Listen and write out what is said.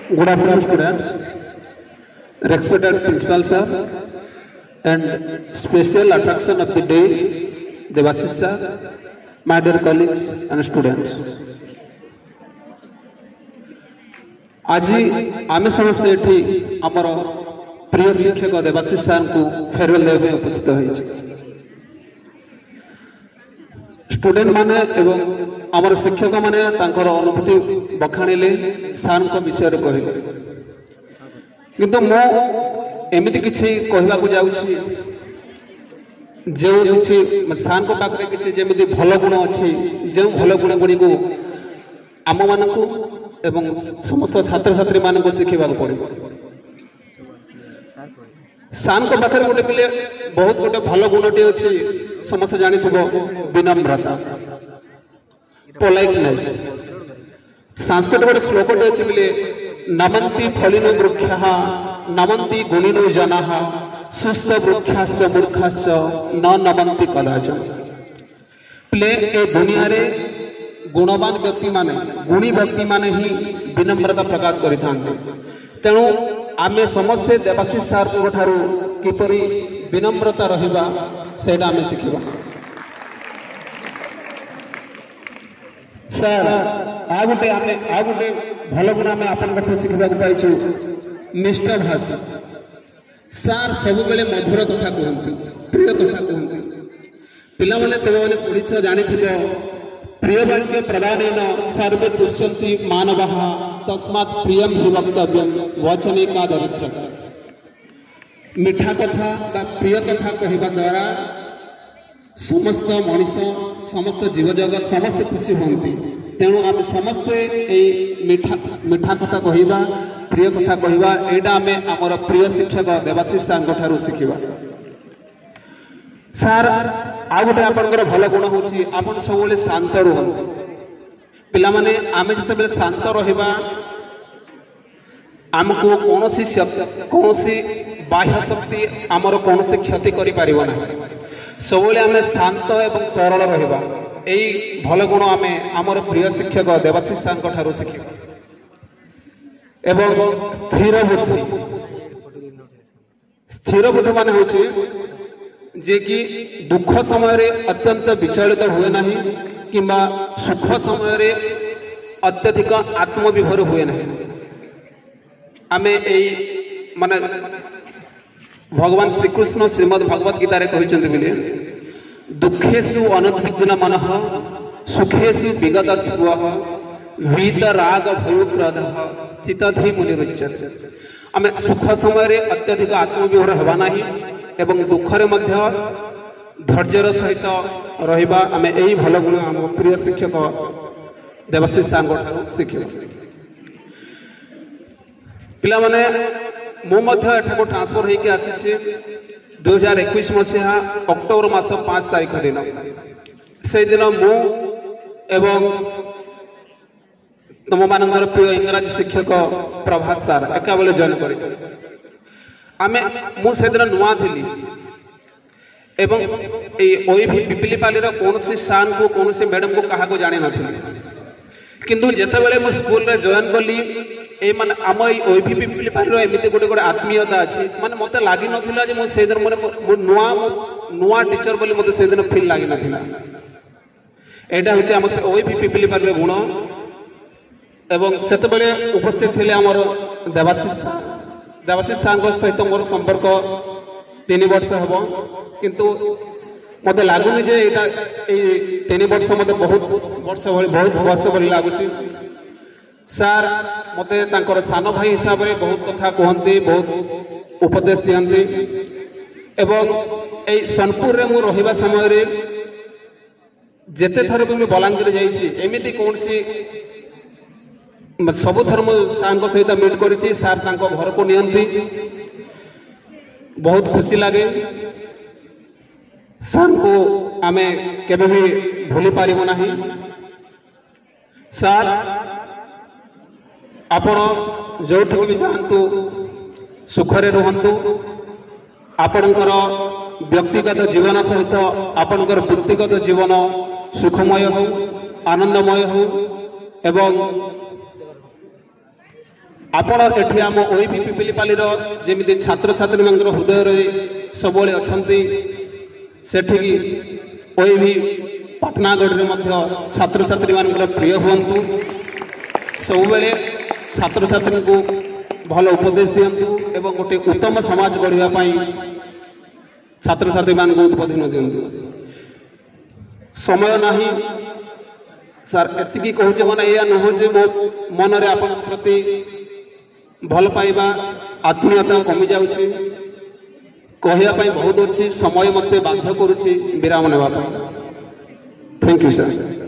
Good afternoon, students. Respected principal sir, and special attraction of the day, Devashish sir, my dear colleagues and students. आज आम समस्ते ये आमर प्रिय शिक्षक देवाशीष सार को फेरवेल देवा उपस्थित होइछि। स्टूडेंट माने एवं आमर शिक्षक माने तांकर अनुभूति बखाणिले सार को विषय कहले, किंतु मो एमिति किछि कहबा को जाउछि जे किछि सार को पाखरे किछि जेमिति भलो गुण अछि, जे भलो गुण गुडी को आम मानकु एवं समस्त छात्र छात्री मान को शिखा पड़े। सार को पाखे गोटे पिले बहुत गोटे भल गुणटे अच्छी समस्त जानी विनम्रता, पोलाइटनेस। संस्कृत गोटे श्लोकटे अच्छी पिले नमन्ति फलिनो वृक्षा नमन्ति गुणिनो जना सुस्थ वृक्षाश्च मूर्खाश्च न नमन्ति कदाचन। पिले ए दुनिया रे गुणवान व्यक्ति माने गुणी व्यक्ति माने ही विनम्रता प्रकाश करि थांते। तेणु आमे समस्ते देवाशीष सार को ठारू किपरि विनम्रता रहिबा सेटा आमे शिखिबा। सर आ गोटे भल गुण आमे आपन कठो शिखिबा को पाइछु, निष्ठा भाषा। सार सब बेले मधुर कथा कहंती, प्रिय कथा कहंती। पिला माने तबे माने पढिछ जानिथिबो प्रिय वाक्य प्रदानेन सर्वे तुष्यन्ति मानवः तस्मात् प्रियं हि वक्तव्यं वचने का दरिद्रता। मिठा कथा बा प्रिय कथा कहवा द्वारा समस्त मनीष समस्त जीव जगत समस्त खुशी होती। तेणु आम समस्ते मिठा कथा कहवा प्रिय कथा कहवा एटा आमे आमर प्रिय शिक्षक देवाशीष सार ठारू शिखिबा। सार आ गोटे आपनकर भल गुण होछि आपन सबले शांत रुहंतु। पिला माने आमे जते शांत रहिबा आमको कौनसी बाह्य शक्ति आमर कौनसी क्षति करि पारिबो ना। सबले आमे शांत एवं सरल रहिबा एई भल गुण आमे आमर प्रिय शिक्षक देवाशीष सार ठारू शिखिबा। एवं स्थिर बुद्धि माने होछि जे कि दुख समय रे अत्यंत विचलित हुए नहीं किंबा सुख समय रे अत्यधिक आत्मविभोर हुए नहीं। आमे एई माने भगवान श्री कृष्ण श्रीमद् भगवत गीता रे कहिसंति बिले दुखेषु अनुद्विग्न मनः सुखेषु विगत स्पृहः वीत राग भय क्रोधः चित्तधि मुनिरुच्यते। आमे सुख समय रे अत्यधिक आत्मविभोर हेबा नहीं एवं दुखरे मध्य धैर्यर सहित रहिबा आमे एई भल गुण आम प्रिय शिक्षक देवाशीष सार शिखिबा। पिला माने मु मध्य एठाको ट्रांसफर होइके आसीछि 2021 मसिहा अक्टोबर मास 5 तारिख दिन। से दिन मु एवं तुम मानकर प्रिय इंग्राजी शिक्षक प्रभात सार एका बेले जॉइन करितले। आमे मु सेदिन नुआ थिली एवं ओईभी पिपिलीपाली कौन सार को कौन मैडम को क्या को जानी नथिली, किंतु जेते बेले मु स्कूल रे जॉइन कली ए माने आम ओईभी पिपिलीपाली एमिति गोटे गोटे आत्मीयता अछि। माने मते लागि नथिला जे मु सेदिन मने नुआ टीचर बोली मते सेदिन फील लागि नथिला। एटा होचे हम ओईभी पिपिलीपाली गुण। एवं सेते बेले उपस्थित थिले हमर देवाशीष सार सहित मोर संपर्क 3 वर्ष हम, किंतु मत लगुनि जे 3 वर्ष मत बहुत वर्ष भली लगुच। सार मते तांकर सान भाई हिसाब रे बहुत कथा कहते, बहुत उपदेश दियंती। एवं ए सोनपुर रे मु रहिबा समय रे जेते थर भी बलांगीर जाइछि एमिति कोनसी सबु धर्म सार सहित मीट करी। सार घर को नियंती, बहुत खुशी लगे। सार को आमे केबे भी भूली पारिबो नाही। सार आपण जोठक भी जातु सुखरे रुहंतु। आपणकर व्यक्तिगत जीवन सहित आपणकर वृत्तिगत जीवन सुखमय हो, आनंदमय हो एवं ଆପଣ ଏଠି ଆମ ଓଇଭି ପିପିଲିପାଲିର ଯେମିତି ଛାତ୍ରଛାତ୍ରୀମାନଙ୍କର ହୃଦୟରେ ସବୁବେଳେ ଅଛନ୍ତି, ସେଠିକି ଓଇଭି ପାଟନାଗଡ଼ରେ ମଧ୍ୟ ଛାତ୍ରଛାତ୍ରୀମାନଙ୍କର ପ୍ରିୟ ହୁଅନ୍ତୁ। ସବୁବେଳେ ଛାତ୍ରଛାତ୍ରୀଙ୍କୁ ଭଲ ଉପଦେଶ ଦିଅନ୍ତୁ ଏବଂ ଗୋଟେ ଉତ୍ତମ ସମାଜ ଗଢ଼ିବା ପାଇଁ ଛାତ୍ରଛାତ୍ରୀମାନଙ୍କୁ ଉଦ୍ବୋଧନ ଦିଅନ୍ତୁ। ସମୟ ନାହିଁ ସାର୍, ଏତିକି କହୁଛେ ମାନେ ଏଇଆ ନୁହଁ ଯେ ମୋ ମନରେ ଆପଣଙ୍କ ପ୍ରତି ଭଲ ପାଇବା ଆତ୍ମୀୟତା କମି ଯାଉଛି। କହିବା ପାଇଁ ବହୁତ ଅଛି, ସମୟ ମୋତେ ବାଧ୍ୟ କରୁଛି ବିରାମ ନେବା ପାଇଁ। Thank you sir.